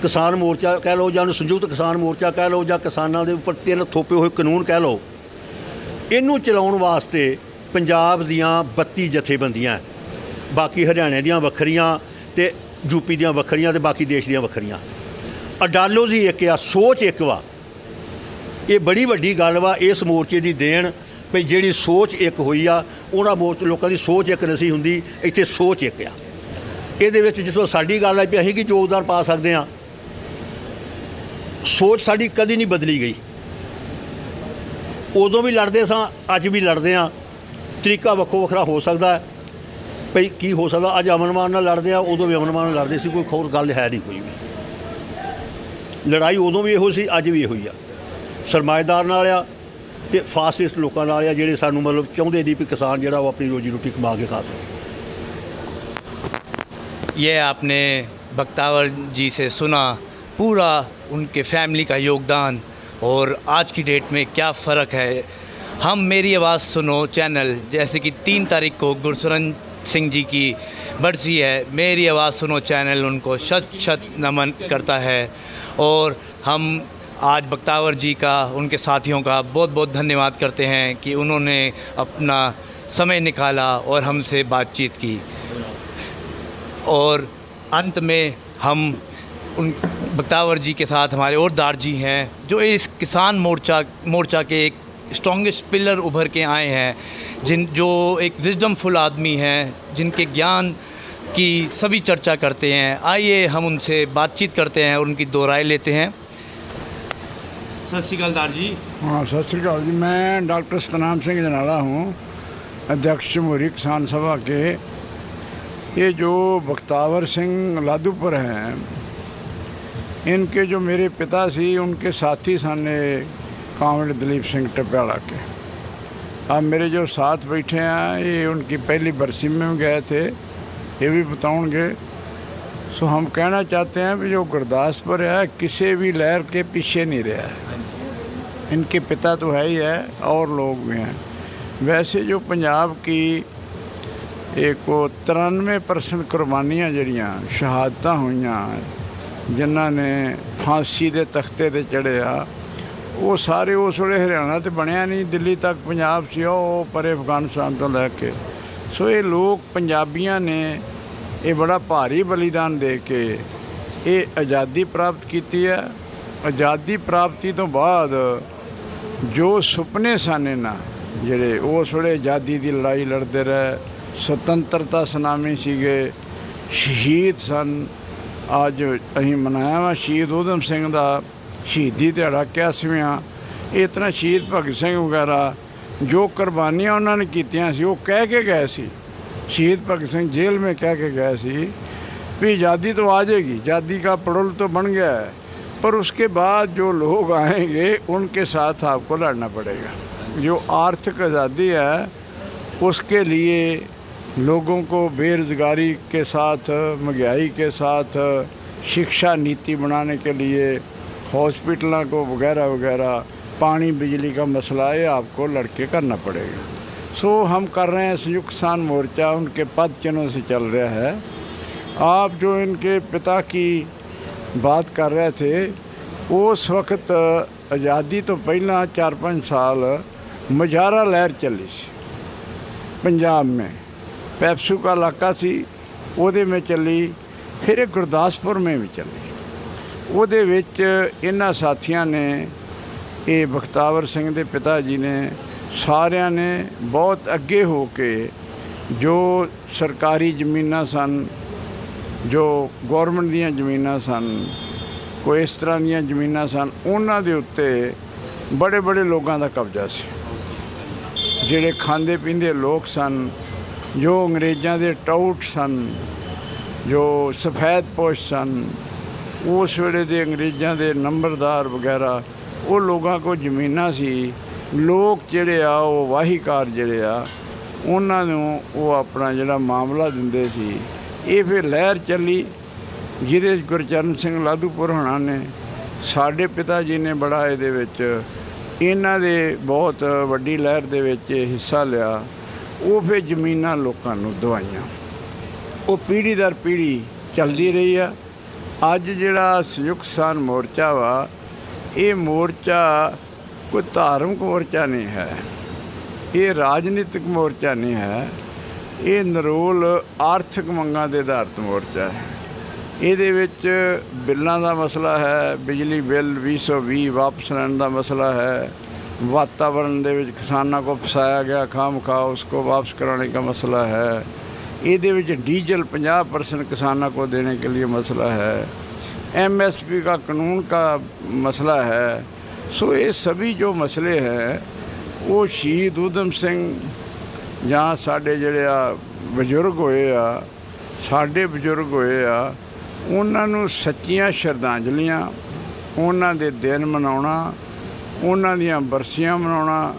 ਕਿਸਾਨ ਮੋਰਚਾ ਕਹਿ ਲਓ ਜਾਂ ਉਹਨੂੰ ਸੰਯੁਕਤ ਕਿਸਾਨ ਮੋਰਚਾ ਕਹਿ ਲਓ ਜਾਂ ਕਿਸਾਨਾਂ ਦੇ ਉੱਪਰ 3 ਥੋਪੇ ਹੋਏ ਕਾਨੂੰਨ ਕਹਿ ਲਓ, ਇਹਨੂੰ ਚਲਾਉਣ ਵਾਸਤੇ ਪੰਜਾਬ ਦੀਆਂ 32 ਜਥੇਬੰਦੀਆਂ, ਬਾਕੀ ਹਰਿਆਣੇ ਦੀਆਂ ਵੱਖਰੀਆਂ ਤੇ ਯੂਪੀ ਦੀਆਂ ਵੱਖਰੀਆਂ ਤੇ ਬਾਕੀ ਦੇਸ਼ ਦੀਆਂ ਵੱਖਰੀਆਂ। ਅਡਾਲੋਜੀ ਇੱਕ ਆ, ਸੋਚ ਇੱਕ ਵਾ। ਇਹ ਬੜੀ ਵੱਡੀ ਗੱਲ ਵਾ ਇਸ ਮੋਰਚੇ ਦੀ ਦੇਣ ਵੀ ਜਿਹੜੀ ਸੋਚ ਇੱਕ ਹੋਈ ਆ। ਉਹਨਾਂ ਮੋਰਚੇ ਲੋਕਾਂ ਦੀ ਸੋਚ ਇੱਕ ਨਹੀਂ ਹੁੰਦੀ, ਇੱਥੇ ਸੋਚ ਇੱਕ ਆ। ਇਹਦੇ ਵਿੱਚ ਜਿੱਥੋਂ ਸਾਡੀ ਗੱਲ ਹੈ ਵੀ ਅਸੀਂ ਕੀ ਯੋਗਦਾਨ ਪਾ ਸਕਦੇ ਹਾਂ, ਸੋਚ ਸਾਡੀ ਕਦੀ ਨਹੀਂ ਬਦਲੀ ਗਈ। ਉਦੋਂ ਵੀ ਲੜਦੇ ਸਾਂ, ਅੱਜ ਵੀ ਲੜਦੇ ਹਾਂ। ਤਰੀਕਾ ਵੱਖੋ ਵੱਖਰਾ ਹੋ ਸਕਦਾ ਭਈ ਕੀ ਹੋ ਸਕਦਾ, ਅੱਜ ਅਮਨ-ਮਾਨ ਨਾਲ ਲੜਦੇ ਆ, ਉਦੋਂ ਵੀ ਅਮਨ-ਮਾਨ ਨਾਲ ਲੜਦੇ ਸੀ, ਕੋਈ ਹੋਰ ਗੱਲ ਹੈ ਨਹੀਂ ਕੋਈ ਵੀ। ਲੜਾਈ ਉਦੋਂ ਵੀ ਇਹੋ ਸੀ, ਅੱਜ ਵੀ ਇਹੋ ਹੀ ਆ। ਸਰਮਾਏਦਾਰ ਨਾਲ ਆ ਤੇ ਫਾਸਿਸਟ ਲੋਕਾਂ ਨਾਲ ਆ, ਜਿਹੜੇ ਸਾਨੂੰ ਮਤਲਬ ਚਾਹੁੰਦੇ ਨਹੀਂ ਵੀ ਕਿਸਾਨ ਜਿਹੜਾ ਉਹ ਆਪਣੀ ਰੋਜੀ ਰੋਟੀ ਕਮਾ ਕੇ ਖਾ ਸਕੇ। ये आपने बख्तावर जी से सुना पूरा उनके फैमिली का योगदान और आज की डेट में क्या फ़र्क है। हम मेरी आवाज़ सुनो चैनल, जैसे कि 3 तारीख को गुरशरण सिंह जी की बरसी है, मेरी आवाज़ सुनो चैनल उनको शत शत नमन करता है। और हम आज बख्तावर जी का, उनके साथियों का बहुत बहुत धन्यवाद करते हैं कि उन्होंने अपना समय निकाला और हमसे बातचीत की। और अंत में हम उन बख्तावर जी के साथ हमारे और दार जी हैं जो इस किसान मोर्चा के एक स्ट्रॉन्गेस्ट पिलर उभर के आए हैं, जो एक विजडमफुल आदमी हैं, जिनके ज्ञान की सभी चर्चा करते हैं। आइए हम उनसे बातचीत करते हैं और उनकी दो राय लेते हैं। सत श्री अकाल दार जी। हाँ, सत श्री अकाल जी। मैं डॉक्टर सतनाम सिंह जनाला हूँ, अध्यक्ष जमहूरी किसान सभा के। ये जो बख्तावर सिंह लादूपुर हैं, इनके जो मेरे पिता सी उनके साथी साने कांवड़ दलीप सिंह टप्याला के। अब मेरे जो साथ बैठे हैं ये उनकी पहली बरसी में गए थे, ये भी बताऊंगे। सो हम कहना चाहते हैं कि जो गुरदासपुर है किसी भी लहर के पीछे नहीं रहा है। इनके पिता तो है ही है और लोग भी हैं। वैसे जो पंजाब की एक 93% कुर्बानियाँ जड़ियाँ शहादत हुई जिन्हों ने फांसी के तख्ते ते चढ़े आ, वो सारे उस वे हरियाणा तो बनया नहीं, दिल्ली तक पंजाब से वो परे अफगानिस्तान तो लैके। सो ये लोग पंजाबियों ने ये बड़ा भारी बलिदान दे के ये आज़ादी प्राप्त की है। आज़ादी प्राप्ति तो बाद जो सुपने सन ना जेडे उस वे आज़ादी की लड़ाई लड़ते रहे, स्वतंत्रता सेनानी सीगे, शहीद सन। अज असीं मनाया वा शहीद उधम सिंह का शहीदी दिहाड़ा 81वां। इतना शहीद भगत सिंह वगैरह जो कुर्बानियाँ उन्होंने कीतियां सी, वो कह के गए सी। शहीद भगत सिंह जेल में कह के गए सी भी आज़ादी तो आ जाएगी, आज़ादी का पड़ोल तो बन गया है, पर उसके बाद जो लोग आएंगे उनके साथ आपको लड़ना पड़ेगा। जो आर्थिक आज़ादी है उसके लिए लोगों को बेरोज़गारी के साथ, महंगाई के साथ शिक्षा नीति बनाने के लिए, हॉस्पिटलों को वगैरह वगैरह, पानी बिजली का मसला है, आपको लड़के करना पड़ेगा। सो हम कर रहे हैं संयुक्त किसान मोर्चा, उनके पद चिन्हों से चल रहा है। आप जो इनके पिता की बात कर रहे थे, उस वक्त आज़ादी तो पहला 4-5 साल मजारा लहर चली सी पंजाब में, पैपसू का इलाका सी, उहदे में चली, फिर गुरदासपुर में भी चली। ਉਹਦੇ ਵਿੱਚ ਇਹਨਾਂ ਸਾਥੀਆਂ ਨੇ, ਇਹ ਬਖਤਾਵਰ ਸਿੰਘ ਦੇ ਪਿਤਾ ਜੀ ਨੇ, ਸਾਰਿਆਂ ਨੇ ਬਹੁਤ ਅੱਗੇ ਹੋ ਕੇ ਜੋ ਸਰਕਾਰੀ ਜ਼ਮੀਨਾਂ ਸਨ, ਜੋ ਗੌਰਮੈਂਟ ਦੀਆਂ ਜ਼ਮੀਨਾਂ ਸਨ, ਕੋਈ ਇਸ ਤਰ੍ਹਾਂ ਦੀਆਂ ਜ਼ਮੀਨਾਂ ਸਨ, ਉਹਨਾਂ ਦੇ ਉੱਤੇ ਬੜੇ ਬੜੇ ਲੋਕਾਂ ਦਾ ਕਬਜ਼ਾ ਸੀ। ਜਿਹੜੇ ਖਾਂਦੇ ਪੀਂਦੇ ਲੋਕ ਸਨ, ਜੋ ਅੰਗਰੇਜ਼ਾਂ ਦੇ ਟਾਊਟ ਸਨ, ਜੋ ਸਫੈਦ ਪੋਸ਼ ਸਨ, ਉਸ ਵੇਲੇ ਦੇ ਅੰਗਰੇਜ਼ਾਂ ਦੇ ਨੰਬਰਦਾਰ ਵਗੈਰਾ, ਉਹ ਲੋਕਾਂ ਕੋਲ ਜ਼ਮੀਨਾਂ ਸੀ। ਲੋਕ ਜਿਹੜੇ ਆ ਉਹ ਵਾਹੀਕਾਰ ਜਿਹੜੇ ਆ ਉਹਨਾਂ ਨੂੰ ਉਹ ਆਪਣਾ ਜਿਹੜਾ ਮਾਮਲਾ ਦਿੰਦੇ ਸੀ। ਇਹ ਫਿਰ ਲਹਿਰ ਚੱਲੀ ਜਿਹਦੇ 'ਚ ਗੁਰਚਰਨ ਸਿੰਘ ਲਾਧੂਪੁਰ ਹੋਣਾ ਨੇ, ਸਾਡੇ ਪਿਤਾ ਜੀ ਨੇ ਬੜਾ ਇਹਦੇ ਵਿੱਚ ਇਹਨਾਂ ਦੇ ਬਹੁਤ ਵੱਡੀ ਲਹਿਰ ਦੇ ਵਿੱਚ ਹਿੱਸਾ ਲਿਆ। ਉਹ ਫਿਰ ਜ਼ਮੀਨਾਂ ਲੋਕਾਂ ਨੂੰ ਦਵਾਈਆਂ। ਉਹ ਪੀੜ੍ਹੀ ਦਰ ਪੀੜ੍ਹੀ ਚੱਲਦੀ ਰਹੀ ਆ। ਅੱਜ ਜਿਹੜਾ ਸੰਯੁਕਤ ਕਿਸਾਨ ਮੋਰਚਾ ਵਾ, ਇਹ ਮੋਰਚਾ ਕੋਈ ਧਾਰਮਿਕ ਮੋਰਚਾ ਨਹੀਂ ਹੈ, ਇਹ ਰਾਜਨੀਤਿਕ ਮੋਰਚਾ ਨਹੀਂ ਹੈ, ਇਹ ਨਿਰੋਲ ਆਰਥਿਕ ਮੰਗਾਂ ਦੇ ਆਧਾਰਿਤ ਮੋਰਚਾ ਹੈ। ਇਹਦੇ ਵਿੱਚ ਬਿੱਲਾਂ ਦਾ ਮਸਲਾ ਹੈ, ਬਿਜਲੀ ਬਿੱਲ 2020 ਵਾਪਸ ਲੈਣ ਦਾ ਮਸਲਾ ਹੈ, वातावरण ਦੇ ਵਿੱਚ किसानों को फंसाया गया खामखा उसको वापस कराने का मसला है, ਇਹਦੇ ਵਿੱਚ डीजल 50% किसानों को देने के लिए मसला है, MSP का कानून का मसला है। सो ये सभी जो मसले हैं वो शहीद ऊधम सिंह ਜਾਂ ਸਾਡੇ ਜਿਹੜੇ ਆ ਬਜ਼ੁਰਗ ਹੋਏ ਆ, ਸਾਡੇ ਬਜ਼ੁਰਗ ਹੋਏ ਆ, ਉਹਨਾਂ ਨੂੰ ਸੱਚੀਆਂ ਸ਼ਰਧਾਂਜਲੀਆਂ, ਉਹਨਾਂ ਦੇ ਦਿਨ ਮਨਾਉਣਾ, ਉਹਨਾਂ ਦੀਆਂ ਬਰਸੀਆਂ ਮਨਾਉਣਾ।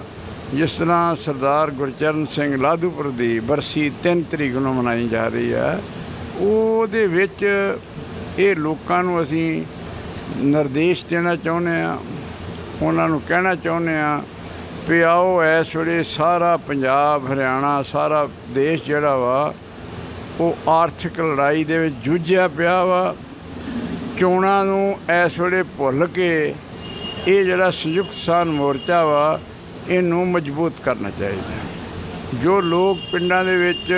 ਜਿਸ ਤਰ੍ਹਾਂ ਸਰਦਾਰ ਗੁਰਚਰਨ ਸਿੰਘ ਲਾਧੂਪੁਰ ਦੀ ਬਰਸੀ 3 ਤਰੀਕ ਨੂੰ ਮਨਾਈ ਜਾ ਰਹੀ ਹੈ, ਉਹਦੇ ਵਿੱਚ ਇਹ ਲੋਕਾਂ ਨੂੰ ਅਸੀਂ ਨਿਰਦੇਸ਼ ਦੇਣਾ ਚਾਹੁੰਦੇ ਹਾਂ, ਉਹਨਾਂ ਨੂੰ ਕਹਿਣਾ ਚਾਹੁੰਦੇ ਹਾਂ ਵੀ ਆਓ ਇਸ ਵੇਲੇ ਸਾਰਾ ਪੰਜਾਬ, ਹਰਿਆਣਾ, ਸਾਰਾ ਦੇਸ਼ ਜਿਹੜਾ ਵਾ ਉਹ ਆਰਥਿਕ ਲੜਾਈ ਦੇ ਵਿੱਚ ਜੂਝਿਆ ਪਿਆ ਵਾ। ਚੋਣਾਂ ਨੂੰ ਇਸ ਵੇਲੇ ਭੁੱਲ ਕੇ ਇਹ ਜਿਹੜਾ ਸੰਯੁਕਤ ਕਿਸਾਨ ਮੋਰਚਾ ਵਾ ਇਹਨੂੰ ਮਜ਼ਬੂਤ ਕਰਨਾ ਚਾਹੀਦਾ। ਜੋ ਲੋਕ ਪਿੰਡਾਂ ਦੇ ਵਿੱਚ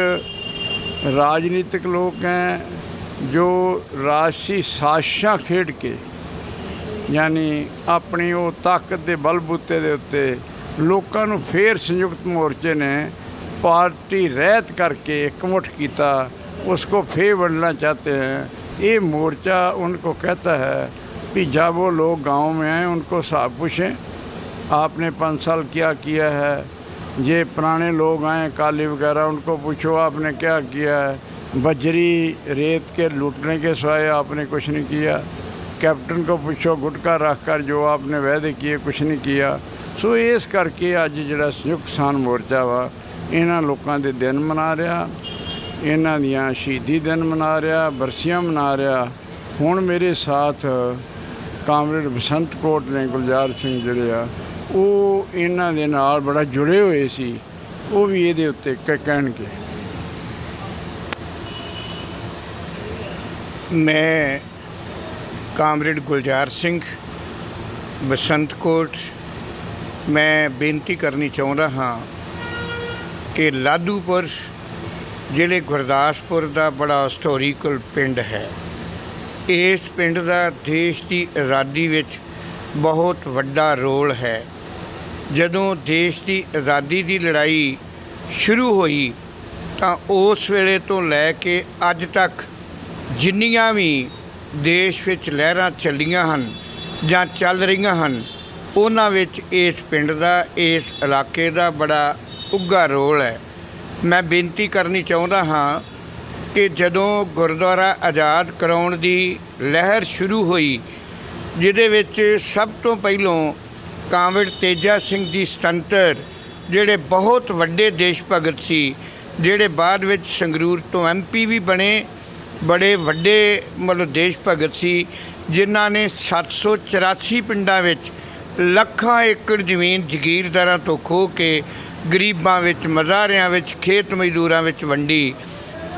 ਰਾਜਨੀਤਿਕ ਲੋਕ ਹੈ, ਜੋ ਰਾਜਸੀ ਸਾਜ਼ਿਸ਼ਾਂ ਖੇਡ ਕੇ ਯਾਨੀ ਆਪਣੀ ਉਹ ਤਾਕਤ ਦੇ ਬਲਬੂਤੇ ਦੇ ਉੱਤੇ ਲੋਕਾਂ ਨੂੰ ਫਿਰ संयुक्त मोर्चे ने पार्टी रहत करके एकमुठ किया, उसको फिर बढ़ना चाहते हैं। ये मोर्चा उनको कहता है कि जब वो लोग गांव में आए उनको साफ पूछें आपने 5 साल क्या किया है। ये पुराने लोग आए काली वगैरह, उनको पूछो आपने क्या किया है। बजरी रेत के लूटने के सिवाय आपने कुछ नहीं किया। कैप्टन को पूछो गुटका रख कर जो आपने वायदे किए कुछ नहीं किया। सो इस करके अज जिहड़ा संयुक्त किसान मोर्चा वा इन्हां लोकां दे दिन मना रहा, इन्हां दियां शहीदी दिन मना रहा, बरसियां मना रहा। हुण मेरे साथ कामरेड बसंत कोट ने गुलजार सिंह जिहड़े आ वो इन्हां दे नाल बड़ा जुड़े हुए सी, वो भी इहदे उत्ते कहणगे। मैं कामरेड गुलजार सिंह बसंत कोट मैं बेनती करनी चाहता हाँ कि लाधूपुर जिले गुरदासपुर का बड़ा हिस्टोरीकल पिंड है। इस पिंड का देश की आज़ादी विच बहुत वड्डा रोल है। जदों देश की आज़ादी की लड़ाई शुरू हुई तो उस वेले तो लैके अज तक जिन्नियां भी देश विच लहरां चलियां हन जां चल रहीआं हन, उन्हां विच इस पिंड का, इस इलाके का बड़ा उग्गा रोल है। मैं बेनती करनी चाहता हाँ कि जदों गुरुद्वारा आज़ाद कराउण दी लहर शुरू हुई, जिहदे विच सब तो पहलों कामरेड तेजा सिंह जी सतंतर जिहड़े बहुत वड्डे देश भगत सी, जिहड़े बाद विच संगरूर तो MP भी बने, बड़े वड्डे मतलब देश भगत सी, जिन्हां ने 784 पिंडां विच ਲੱਖਾਂ ਏਕੜ ਜ਼ਮੀਨ ਜਗੀਰਦਾਰਾਂ ਤੋਂ ਖੋਹ ਕੇ ਗਰੀਬਾਂ ਵਿੱਚ, ਮਜ਼ਾਰਿਆਂ ਵਿੱਚ, ਖੇਤ ਮਜ਼ਦੂਰਾਂ ਵਿੱਚ ਵੰਡੀ।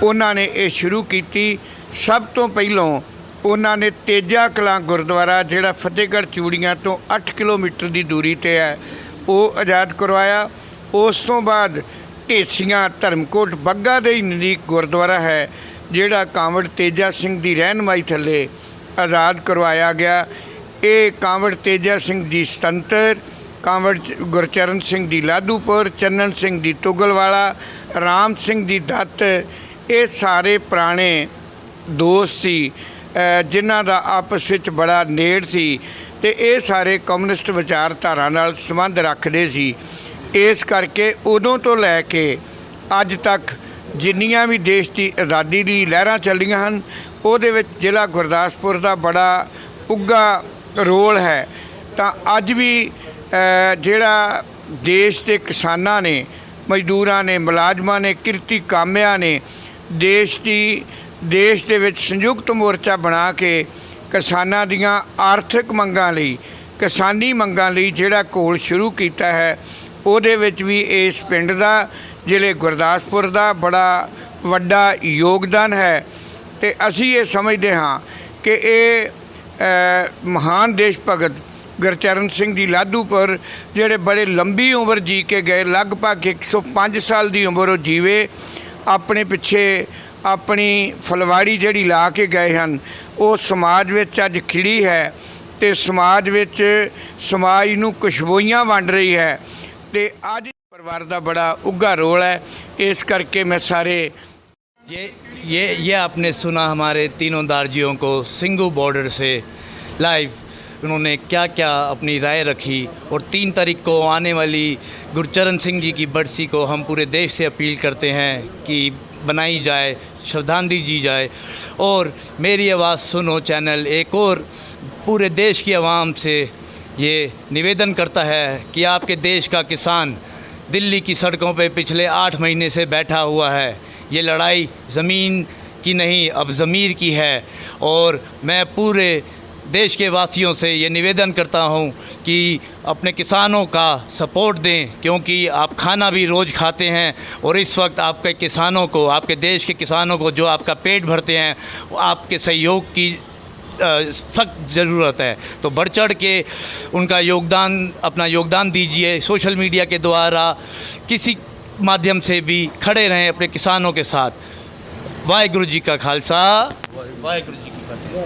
ਉਹਨਾਂ ਨੇ ਇਹ ਸ਼ੁਰੂ ਕੀਤੀ। ਸਭ ਤੋਂ ਪਹਿਲੋਂ ਉਹਨਾਂ ਨੇ ਤੇਜਾ ਕਲਾਂ ਗੁਰਦੁਆਰਾ ਜਿਹੜਾ ਫਤਿਹਗੜ੍ਹ ਚੂੜੀਆਂ ਤੋਂ 8 ਕਿਲੋਮੀਟਰ ਦੀ ਦੂਰੀ 'ਤੇ ਹੈ ਉਹ ਆਜ਼ਾਦ ਕਰਵਾਇਆ। ਉਸ ਤੋਂ ਬਾਅਦ ਢੇਸੀਆਂ ਧਰਮਕੋਟ ਬੱਗਾ ਦੇ ਨਜ਼ਦੀਕ ਗੁਰਦੁਆਰਾ ਹੈ ਜਿਹੜਾ ਕਾਮਰੇਡ ਤੇਜਾ ਸਿੰਘ ਦੀ ਰਹਿਨਮਾਈ ਥੱਲੇ ਆਜ਼ਾਦ ਕਰਵਾਇਆ ਗਿਆ। ਇਹ ਕਾਂਵੜ ਤੇਜਾ ਸਿੰਘ ਦੀ ਸਤੰਤਰ, ਕਾਂਵੜ ਗੁਰਚਰਨ ਸਿੰਘ ਦੀ ਲਾਧੂਪੁਰ, ਚੰਨਣ ਸਿੰਘ ਦੀ ਤੁਗਲਵਾਲਾ, ਰਾਮ ਸਿੰਘ ਦੀ ਦੱਤ, ਇਹ ਸਾਰੇ ਪੁਰਾਣੇ ਦੋਸਤ ਸੀ ਜਿਨ੍ਹਾਂ ਦਾ ਆਪਸ ਵਿੱਚ ਬੜਾ ਨੇੜ ਸੀ ਤੇ ਇਹ ਸਾਰੇ ਕਮਿਊਨਿਸਟ ਵਿਚਾਰਧਾਰਾ ਨਾਲ ਸੰਬੰਧ ਰੱਖਦੇ ਸੀ। ਇਸ ਕਰਕੇ ਉਦੋਂ ਤੋਂ ਲੈ ਕੇ ਅੱਜ ਤੱਕ ਜਿੰਨੀਆਂ ਵੀ ਦੇਸ਼ ਦੀ ਆਜ਼ਾਦੀ ਦੀ ਲਹਿਰਾਂ ਚੱਲੀਆਂ ਹਨ ਉਹਦੇ ਵਿੱਚ ਜ਼ਿਲ੍ਹਾ ਗੁਰਦਾਸਪੁਰ ਦਾ ਬੜਾ ਉੱਘਾ ਰੋਲ ਹੈ। ਤਾਂ ਅੱਜ ਵੀ ਜਿਹੜਾ ਦੇਸ਼ ਦੇ ਕਿਸਾਨਾਂ ਨੇ, ਮਜ਼ਦੂਰਾਂ ਨੇ, ਮੁਲਾਜ਼ਮਾਂ ਨੇ, ਕਿਰਤੀ ਕਾਮਿਆਂ ਨੇ ਦੇਸ਼ ਦੇ ਵਿੱਚ ਸੰਯੁਕਤ ਮੋਰਚਾ ਬਣਾ ਕੇ ਕਿਸਾਨਾਂ ਦੀਆਂ ਆਰਥਿਕ ਮੰਗਾਂ ਲਈ, ਕਿਸਾਨੀ ਮੰਗਾਂ ਲਈ ਜਿਹੜਾ ਘੋਲ ਸ਼ੁਰੂ ਕੀਤਾ ਹੈ ਉਹਦੇ ਵਿੱਚ ਵੀ ਇਸ ਪਿੰਡ ਦਾ, ਜ਼ਿਲ੍ਹੇ ਗੁਰਦਾਸਪੁਰ ਦਾ ਬੜਾ ਵੱਡਾ ਯੋਗਦਾਨ ਹੈ। ਤੇ ਅਸੀਂ ਇਹ ਸਮਝਦੇ ਹਾਂ ਕਿ ਇਹ ਮਹਾਨ ਦੇਸ਼ ਭਗਤ ਗੁਰਚਰਨ ਸਿੰਘ ਦੀ ਲਾਧੂਪੁਰ ਜਿਹੜੇ ਬੜੇ ਲੰਬੀ ਉਮਰ ਜੀ ਕੇ ਗਏ, ਲਗਭਗ 105 ਸਾਲ ਦੀ ਉਮਰ ਉਹ ਜੀਵੇ, ਆਪਣੇ ਪਿੱਛੇ ਆਪਣੀ ਫੁਲਵਾੜੀ ਜਿਹੜੀ ਲਾ ਕੇ ਗਏ ਹਨ ਉਹ ਸਮਾਜ ਵਿੱਚ ਅੱਜ ਖਿੜੀ ਹੈ ਤੇ ਸਮਾਜ ਵਿੱਚ ਸਮਾਜ ਨੂੰ ਖੁਸ਼ਬੂਈਆਂ ਵੰਡ ਰਹੀ ਹੈ। ਤੇ ਅੱਜ परिवार का बड़ा उग्गा रोल है। इस करके मैं सारे ये आपने सुना हमारे तीनों दारजियों को सिंगू बॉर्डर से लाइव, उन्होंने क्या क्या अपनी राय रखी। और 3 तारीख को आने वाली गुरचरण सिंह जी की बरसी को हम पूरे देश से अपील करते हैं कि बनाई जाए, श्रद्धांजलि दी जाए। और मेरी आवाज़ सुनो चैनल एक और पूरे देश की आवाम से ये निवेदन करता है कि आपके देश का किसान दिल्ली की सड़कों पे पिछले 8 महीने से बैठा हुआ है। ये लड़ाई ज़मीन की नहीं, अब ज़मीर की है। और मैं पूरे देश के वासियों से ये निवेदन करता हूँ कि अपने किसानों का सपोर्ट दें, क्योंकि आप खाना भी रोज़ खाते हैं और इस वक्त आपके किसानों को, आपके देश के किसानों को जो आपका पेट भरते हैं, आपके सहयोग की सख्त ज़रूरत है। तो बढ़ चढ़ के उनका योगदान, अपना योगदान दीजिए। सोशल मीडिया के द्वारा किसी माध्यम से भी खड़े रहें अपने किसानों के साथ। वाहिगुरु जी का खालसा, वाहिगुरु जी की फतेह।